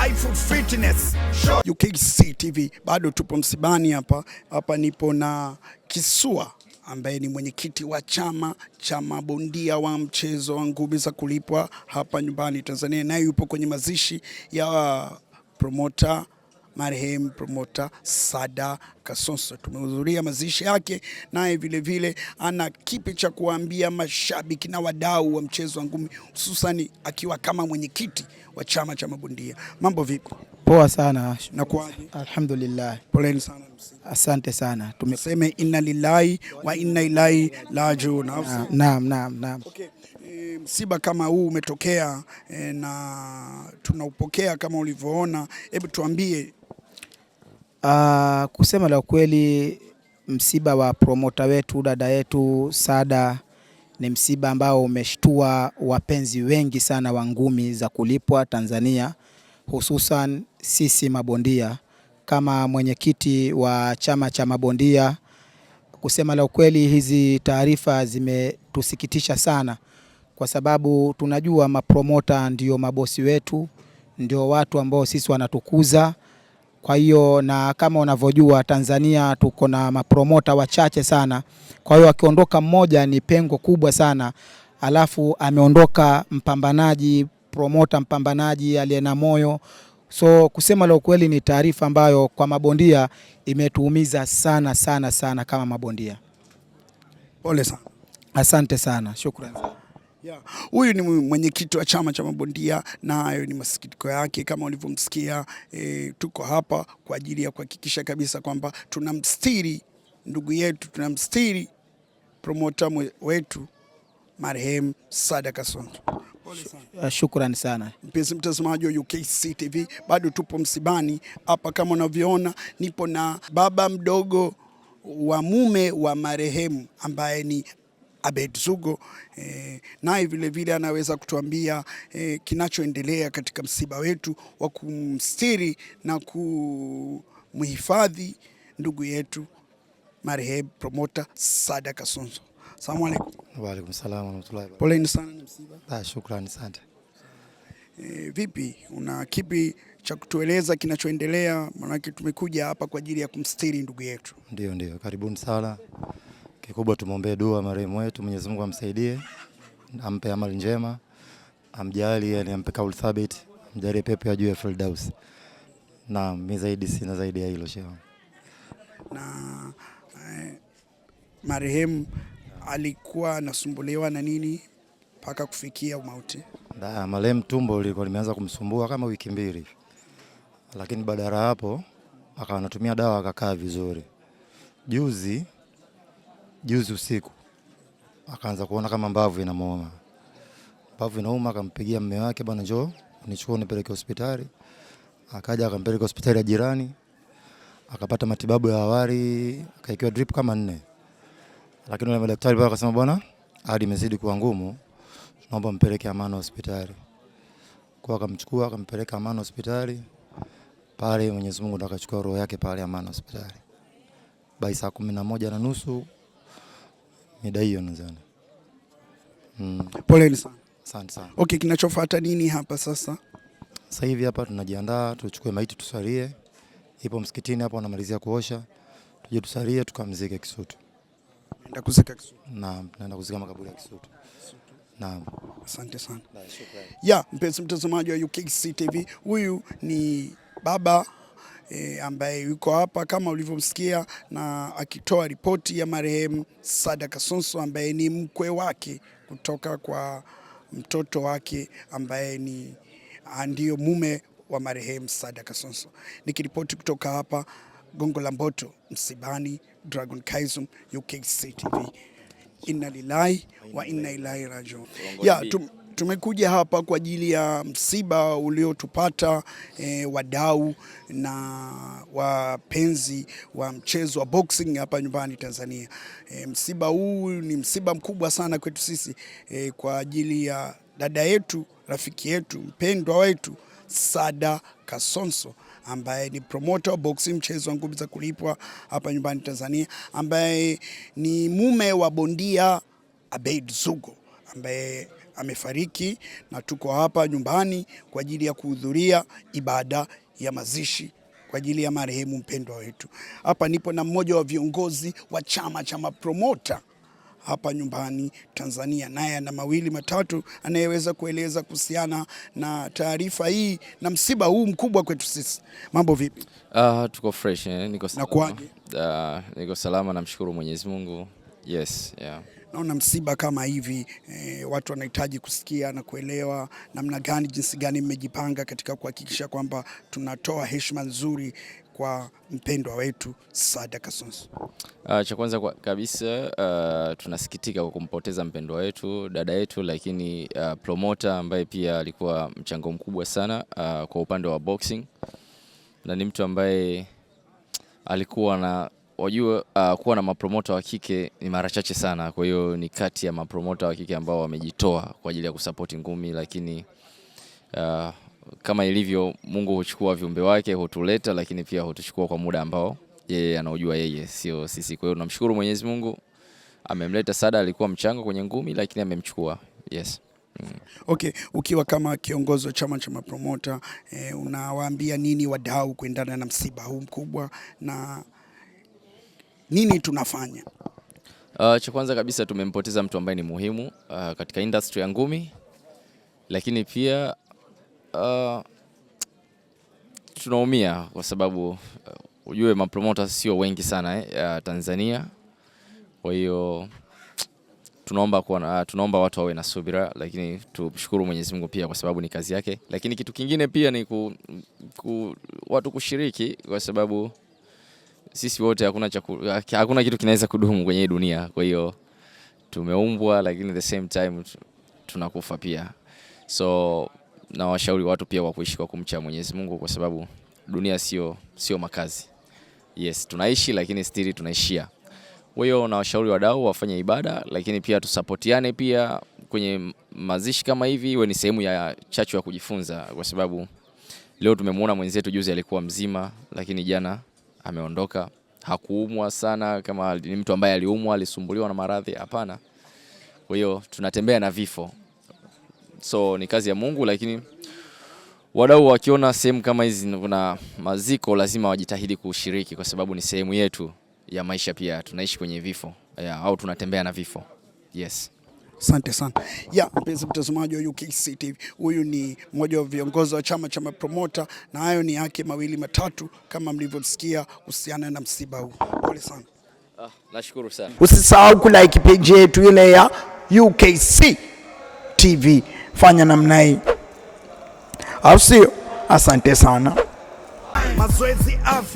Life Fitness Show. UKC TV bado tupo msibani hapa nipo na Kisua ambaye ni mwenyekiti wa chama cha mabondia wa mchezo wa ngumi za kulipwa hapa nyumbani Tanzania, naye yupo kwenye mazishi ya promoter marehemu promoter Sada Kasonso. Tumehudhuria mazishi yake, naye vile vile ana kipi cha kuambia mashabiki na wadau wa mchezo wa ngumi, hususani akiwa kama mwenyekiti wa chama cha mabondia. Mambo vipi? Poa sana. Na kwaje? Alhamdulillah. Poleni sana. Asante sana. Tumesema inna lillahi wa inna ilaihi rajiun. Naam. Okay. Msiba kama huu umetokea na tunaupokea kama ulivyoona. Hebu tuambie. Kusema la kweli, msiba wa promota wetu dada yetu Sada ni msiba ambao umeshtua wapenzi wengi sana wa ngumi za kulipwa Tanzania, hususan sisi mabondia. Kama mwenyekiti wa chama cha mabondia, kusema la ukweli, hizi taarifa zimetusikitisha sana, kwa sababu tunajua mapromota ndio mabosi wetu, ndio watu ambao sisi wanatukuza. Kwa hiyo, na kama unavyojua Tanzania tuko na mapromota wachache sana. Kwa hiyo akiondoka mmoja ni pengo kubwa sana. Alafu ameondoka mpambanaji, promota mpambanaji aliye na moyo. So kusema la ukweli ni taarifa ambayo kwa mabondia imetuumiza sana kama mabondia. Pole sana. Asante sana. Shukrani. Huyu ni mwenyekiti wa chama cha mabondia, na hayo ni masikitiko yake kama ulivyomsikia. Tuko hapa kwa ajili ya kuhakikisha kabisa kwamba tunamstiri ndugu yetu, tunamstiri promoter wetu marehemu Sada Kasonso. Pole sana. Shukrani sana. Mpenzi mtazamaji wa UKC TV, bado tupo msibani hapa. Kama unavyoona nipo na baba mdogo wa mume wa marehemu ambaye ni Abed Zugo, naye vile vile anaweza kutuambia kinachoendelea katika msiba wetu wa kumstiri na kumhifadhi ndugu yetu marehemu promoter Sada Kasonso. Asalamu alaykum. Wa alaykum salaam wa rahmatullahi. Poleni sana na msiba. Shukrani sana. Vipi, una kipi cha kutueleza kinachoendelea? Maana tumekuja hapa kwa ajili ya kumstiri ndugu yetu. Ndio, karibuni sana. Kikubwa tumuombee dua marehemu wetu, Mwenyezi Mungu amsaidie, ampe amali njema, amjali, yani ampe kauli thabiti, amjalie pepo ya juu ya Firdaus. Na mimi sina zaidi ya hilo shehe. Na marehemu alikuwa anasumbuliwa na nini mpaka kufikia umauti? Marehemu tumbo lilikuwa limeanza kumsumbua kama wiki 2. Lakini baada ya hapo akawa anatumia dawa, akakaa vizuri. Juzi usiku akaanza kuona kama mbavu inamuuma. Akampigia mume wake, bwana njoo nichukue nipeleke hospitali. Akaja akampeleka hospitali ya jirani. Akapata matibabu ya awali, akaekewa drip kama 4. Lakini wale madaktari pale akasema, bwana hadi imezidi kuwa ngumu, tunaomba mpeleke Amana hospitali. Kwa akamchukua akampeleka Amana hospitali. Pale Mwenyezi Mungu ndo akachukua roho yake pale Amana hospitali. Bai saa 11:30 mida hiyo nadhani. Poleni sana. Asante sana. Okay, kinachofuata nini hapa sasa? Sasa hivi hapa tunajiandaa tuchukue maiti tusalie. Ipo msikitini hapo wanamalizia kuosha. Tuje tusalie tukamzike Kisutu. Naenda kuzika Kisutu. Naam, tunaenda kuzika makaburi ya Kisutu. Naam. Asante sana. Mpenzi mtazamaji wa UKC TV, huyu ni baba ambaye yuko hapa kama ulivyomsikia, na akitoa ripoti ya marehemu Sada Kasonso ambaye ni mkwe wake kutoka kwa mtoto wake ambaye ni ndio mume wa marehemu Sada Kasonso. Nikiripoti kutoka hapa Gongo la Mboto msibani, Dragon Kaizum, UKC TV. Inna lillahi wa inna ilaihi rajiun. Tumekuja hapa kwa ajili ya msiba uliotupata wadau na wapenzi wa mchezo wa boxing hapa nyumbani Tanzania. Msiba huu ni msiba mkubwa sana kwetu sisi, kwa ajili ya dada yetu, rafiki yetu, mpendwa wetu Sada Kasonso ambaye ni promoter wa boxing, mchezo wa ngumi za kulipwa hapa nyumbani Tanzania, ambaye ni mume wa bondia Abed Zugo ambaye amefariki na tuko hapa nyumbani kwa ajili ya kuhudhuria ibada ya mazishi kwa ajili ya marehemu mpendwa wetu. Hapa nipo na mmoja wa viongozi wa chama cha mapromota hapa nyumbani Tanzania, naye ana mawili matatu anayeweza kueleza kuhusiana na taarifa hii na msiba huu mkubwa kwetu sisi. Mambo vipi? Tuko fresh, niko salama. Niko salama, namshukuru Mwenyezi Mungu. Yes, yeah. Naona msiba kama hivi watu wanahitaji kusikia na kuelewa namna gani, jinsi gani mmejipanga katika kuhakikisha kwamba tunatoa heshima nzuri kwa mpendwa wetu Saada Kasonso. Cha kwanza kabisa tunasikitika kwa kumpoteza mpendwa wetu, dada yetu, lakini promoter ambaye pia alikuwa mchango mkubwa sana kwa upande wa boxing, na ni mtu ambaye alikuwa na wajua kuwa na mapromota wa kike ni mara chache sana. Kwa hiyo ni kati ya mapromota wa kike ambao wamejitoa kwa ajili ya kusupport ngumi, lakini kama ilivyo Mungu huchukua viumbe wake, hutuleta, lakini pia hutuchukua kwa muda ambao yeye anaujua yeye, sio sisi. Kwa hiyo tunamshukuru Mwenyezi Mungu, amemleta Saada, alikuwa mchango kwenye ngumi lakini amemchukua. Yes. Okay, ukiwa kama kiongozi wa chama cha mapromota unawaambia nini wadau kuendana na msiba huu mkubwa na nini tunafanya? Cha kwanza kabisa tumempoteza mtu ambaye ni muhimu katika industry ya ngumi, lakini pia tunaumia kwa sababu ujue mapromota sio wengi sana Tanzania. Kwa hiyo tunaomba watu wawe na subira, lakini tumshukuru Mwenyezi Mungu pia kwa sababu ni kazi yake. Lakini kitu kingine pia ni watu kushiriki, kwa sababu sisi wote hakuna kitu kinaweza kudumu kwenye dunia. Kwa hiyo tumeumbwa, lakini the same time tunakufa pia. So na washauri watu pia wa kuishi kwa kumcha Mwenyezi Mungu, kwa sababu dunia sio makazi. Yes, tunaishi lakini still tunaishia. Kwa hiyo na washauri wadau wafanye ibada, lakini pia tusapotiane pia kwenye mazishi kama hivi, iwe ni sehemu ya chachu ya kujifunza, kwa sababu leo tumemwona mwenzetu juzi alikuwa mzima, lakini jana ameondoka. Hakuumwa sana kama ni mtu ambaye aliumwa, alisumbuliwa na maradhi, hapana. Kwa hiyo tunatembea na vifo. So ni kazi ya Mungu, lakini wadau wakiona sehemu kama hizi na maziko lazima wajitahidi kushiriki, kwa sababu ni sehemu yetu ya maisha pia, tunaishi kwenye vifo au tunatembea na vifo. Yes. Asante sana. Mpenzi mtazamaji wa UKC TV, huyu ni mmoja wa viongozi wa chama cha mapromota, na hayo ni yake mawili matatu kama mlivyosikia kuhusiana na msiba huu. Pole sana. Nashukuru sana. Usisahau kulike page yetu ile ya UKC TV. Fanya namna hii, au sio? Asante sana. Mazoezi afya.